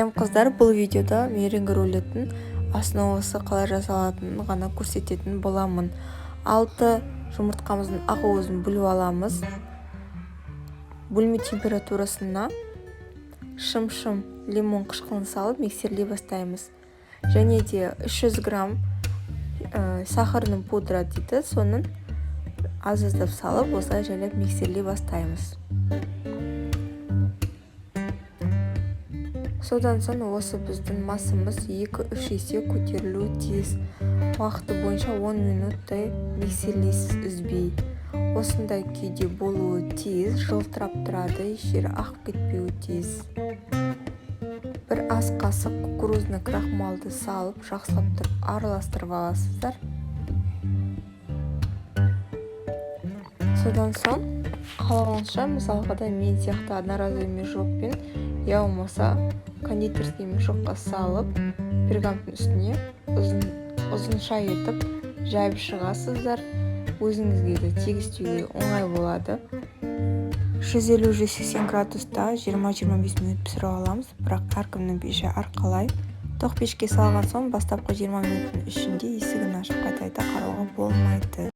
Қыздар, бұл видеода меренге рулеттің основасы қалай жасалатынын ғана көрсететін боламын. 6 жұмыртқамыздың ақуызын бөліп аламыз. Бөлме температурасына шым-шым лимон қышқылын салып миксерлей бастаймыз. Және де 300 грамм сахарның пудра дейді, соның аз-аздап салып, осылай жайлап миксерлей бастаймыз. Содан соң осы біздің массамыз 2-3 есе көтерілуі тиіс. Уақыты бойынша 10 минуттай миксерлейсіз үзбей. Осындай күйде болуы тиіс, жылтырап тұрады, жері ағып кетпеуі тиіс. Бір ас қасық кукурузный крахмалды салып, жақсылап тұрып араластырып аласыздар. Содан соң қалағанша, мысалға да мен сияқты одноразовый мешокпен, я болмаса кондитерский мешокқа салып, пергаменттің үстіне ұзынша етіп жайып шығасыздар. Өзіңізге де тегістеуге оңай болады. 150-180 градуста 20-25 минут пісіріп аламыз, бірақ әркімнің пеші әрқалай. Тоқ пешке салған соң бастапқы 20 минуттың ішінде есігін ашып қайта қарауға болмайды.